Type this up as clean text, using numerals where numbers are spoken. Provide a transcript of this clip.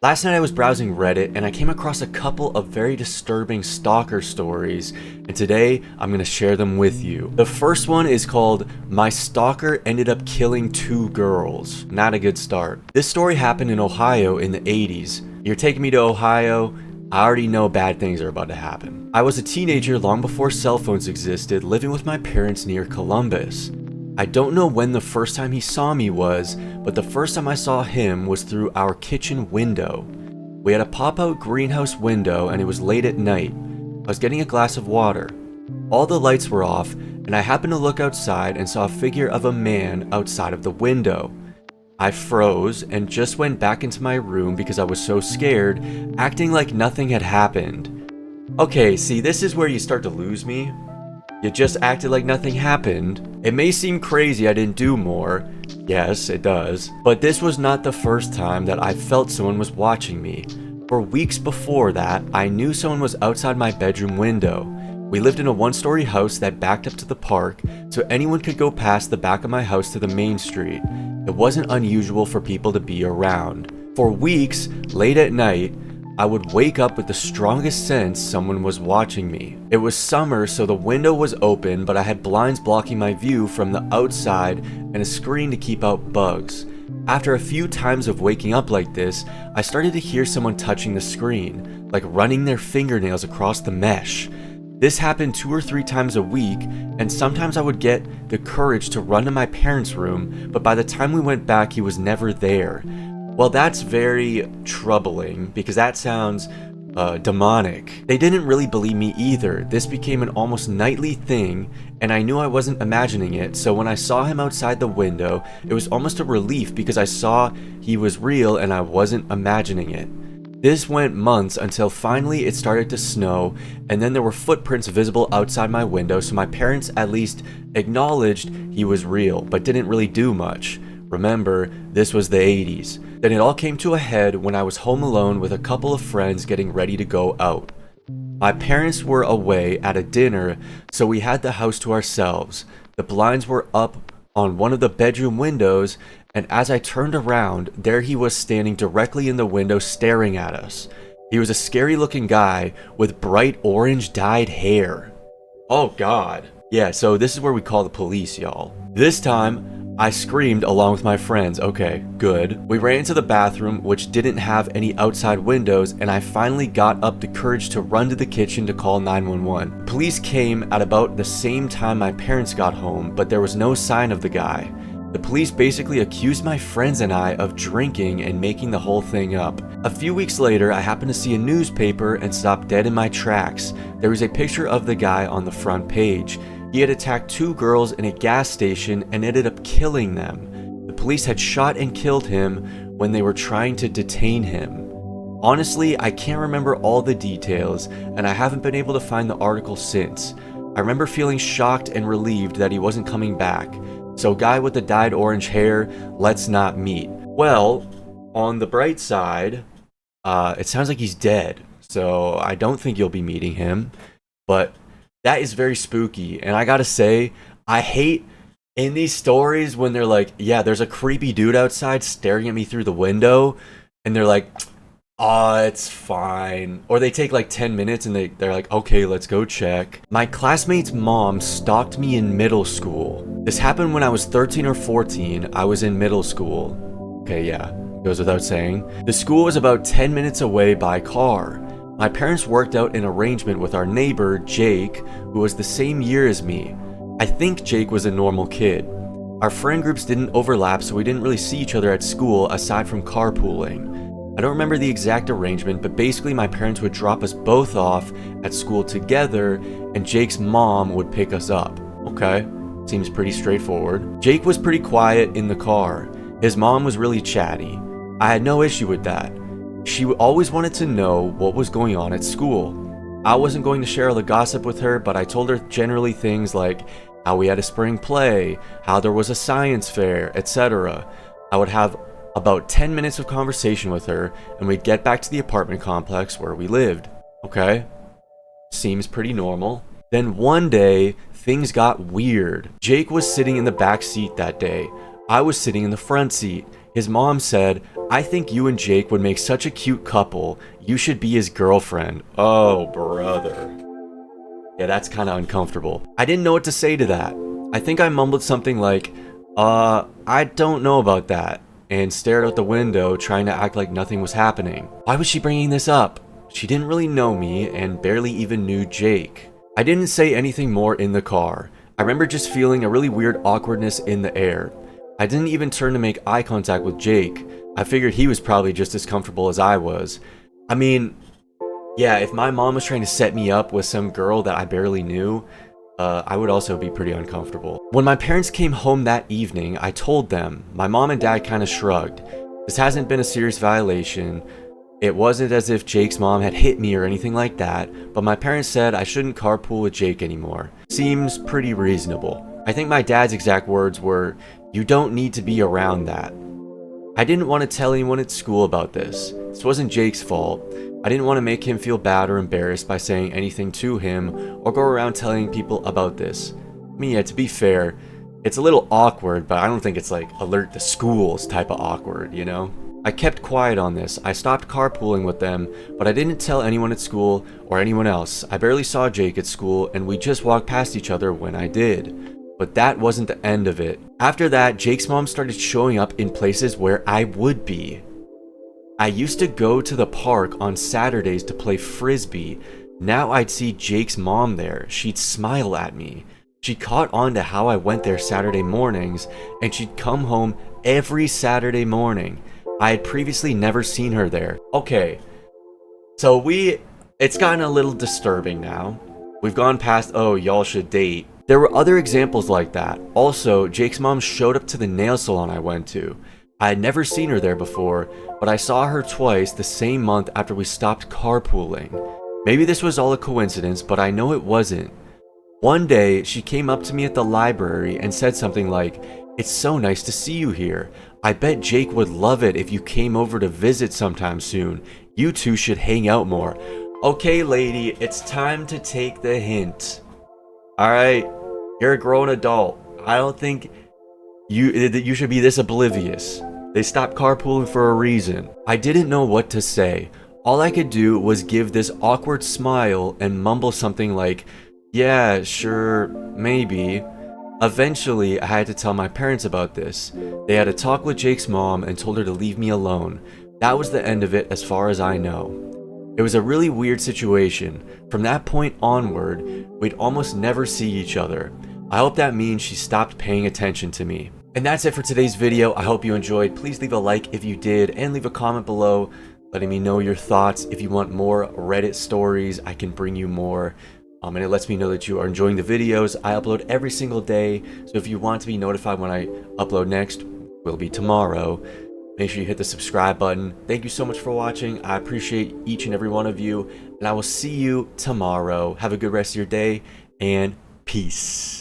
Last night I was browsing Reddit and I came across a couple of very disturbing stalker stories, and today I'm going to share them with you. The first one is called "My Stalker Ended Up Killing Two Girls." Not a good start. This story happened in Ohio in the 80s. You're taking me to Ohio? I already know bad things are about to happen. I was a teenager long before cell phones existed, living with my parents near Columbus. I don't know when the first time he saw me was, but the first time I saw him was through our kitchen window. We had a pop-out greenhouse window and it was late at night. I was getting a glass of water. All the lights were off and I happened to look outside and saw a figure of a man outside of the window. I froze and just went back into my room because I was so scared, acting like nothing had happened. Okay, see, this is where you start to lose me. You just acted like nothing happened. It may seem crazy I didn't do more. Yes, it does. But this was not the first time that I felt someone was watching me. For weeks before that, I knew someone was outside my bedroom window. We lived in a one-story house that backed up to the park, so anyone could go past the back of my house to the main street. It wasn't unusual for people to be around. For weeks, late at night, I would wake up with the strongest sense someone was watching me. It was summer, so the window was open, but I had blinds blocking my view from the outside and a screen to keep out bugs. After a few times of waking up like this, I started to hear someone touching the screen, like running their fingernails across the mesh. This happened 2 or 3 times a week, and sometimes I would get the courage to run to my parents' room, but by the time we went back, he was never there. Well, that's very troubling because that sounds demonic. They didn't really believe me either. This became an almost nightly thing, and I knew I wasn't imagining it, so when I saw him outside the window, it was almost a relief because I saw he was real and I wasn't imagining it. This went months until finally it started to snow, and then there were footprints visible outside my window, so my parents at least acknowledged he was real, but didn't really do much. Remember, this was the 80s. Then it all came to a head when I was home alone with a couple of friends getting ready to go out. My parents were away at a dinner, so we had the house to ourselves. The blinds were up on one of the bedroom windows, and as I turned around, there he was standing directly in the window staring at us. He was a scary looking guy with bright orange dyed hair. Oh god. Yeah, so this is where we call the police, y'all. This time, I screamed along with my friends. Okay, good. We ran into the bathroom, which didn't have any outside windows, and I finally got up the courage to run to the kitchen to call 911. Police came at about the same time my parents got home, but there was no sign of the guy. The police basically accused my friends and I of drinking and making the whole thing up. A few weeks later, I happened to see a newspaper and stopped dead in my tracks. There was a picture of the guy on the front page. He had attacked 2 girls in a gas station and ended up killing them. The police had shot and killed him when they were trying to detain him. Honestly, I can't remember all the details, and I haven't been able to find the article since. I remember feeling shocked and relieved that he wasn't coming back. So guy with the dyed orange hair, let's not meet. Well, on the bright side, it sounds like he's dead, so I don't think you'll be meeting him, but that is very spooky. And I gotta say, I hate in these stories when they're like, yeah, there's a creepy dude outside staring at me through the window, and they're like, oh, it's fine. Or they take like 10 minutes and they're like, okay, let's go check. My classmate's mom stalked me in middle school. This happened when I was 13 or 14. I was in middle school. Okay, yeah, goes without saying. The school was about 10 minutes away by car. My parents worked out an arrangement with our neighbor, Jake, who was the same year as me. I think Jake was a normal kid. Our friend groups didn't overlap, so we didn't really see each other at school aside from carpooling. I don't remember the exact arrangement, but basically my parents would drop us both off at school together, and Jake's mom would pick us up. Okay, seems pretty straightforward. Jake was pretty quiet in the car. His mom was really chatty. I had no issue with that. She always wanted to know what was going on at school. I wasn't going to share all the gossip with her, but I told her generally things like how we had a spring play, how there was a science fair, etc. I would have about 10 minutes of conversation with her, and we'd get back to the apartment complex where we lived. Okay? Seems pretty normal. Then one day, things got weird. Jake was sitting in the back seat that day. I was sitting in the front seat. His mom said, "I think you and Jake would make such a cute couple. You should be his girlfriend." Oh, brother. Yeah, that's kind of uncomfortable. I didn't know what to say to that. I think I mumbled something like, I don't know about that, and stared out the window trying to act like nothing was happening. Why was she bringing this up? She didn't really know me and barely even knew Jake. I didn't say anything more in the car. I remember just feeling a really weird awkwardness in the air. I didn't even turn to make eye contact with Jake. I figured he was probably just as comfortable as I was. I mean, yeah, if my mom was trying to set me up with some girl that I barely knew, I would also be pretty uncomfortable. When my parents came home that evening, I told them. My mom and dad kind of shrugged. This hasn't been a serious violation. It wasn't as if Jake's mom had hit me or anything like that, but my parents said I shouldn't carpool with Jake anymore. Seems pretty reasonable. I think my dad's exact words were, "You don't need to be around that." I didn't want to tell anyone at school about this. This wasn't Jake's fault. I didn't want to make him feel bad or embarrassed by saying anything to him or go around telling people about this. I mean, yeah, to be fair, it's a little awkward, but I don't think it's like alert the schools type of awkward, you know? I kept quiet on this. I stopped carpooling with them, but I didn't tell anyone at school or anyone else. I barely saw Jake at school, and we just walked past each other when I did. But that wasn't the end of it. After that, Jake's mom started showing up in places where I would be. I used to go to the park on Saturdays to play frisbee. Now I'd see Jake's mom there. She'd smile at me. She caught on to how I went there Saturday mornings, and she'd come home every Saturday morning. I had previously never seen her there. Okay, so it's gotten a little disturbing now. We've gone past, oh, y'all should date. There were other examples like that. Also, Jake's mom showed up to the nail salon I went to. I had never seen her there before, but I saw her twice the same month after we stopped carpooling. Maybe this was all a coincidence, but I know it wasn't. One day, she came up to me at the library and said something like, "It's so nice to see you here. I bet Jake would love it if you came over to visit sometime soon. You two should hang out more." Okay, lady, it's time to take the hint. Alright, you're a grown adult. I don't think you should be this oblivious. They stopped carpooling for a reason. I didn't know what to say. All I could do was give this awkward smile and mumble something like, "Yeah, sure, maybe." Eventually, I had to tell my parents about this. They had a talk with Jake's mom and told her to leave me alone. That was the end of it as far as I know. It was a really weird situation. From that point onward, we'd almost never see each other. I hope that means she stopped paying attention to me. And that's it for today's video. I hope you enjoyed. Please leave a like if you did, and leave a comment below letting me know your thoughts. If you want more Reddit stories, I can bring you more. And it lets me know that you are enjoying the videos. I upload every single day, so if you want to be notified when I upload next, will be tomorrow, make sure you hit the subscribe button. Thank you so much for watching. I appreciate each and every one of you, and I will see you tomorrow. Have a good rest of your day, and peace.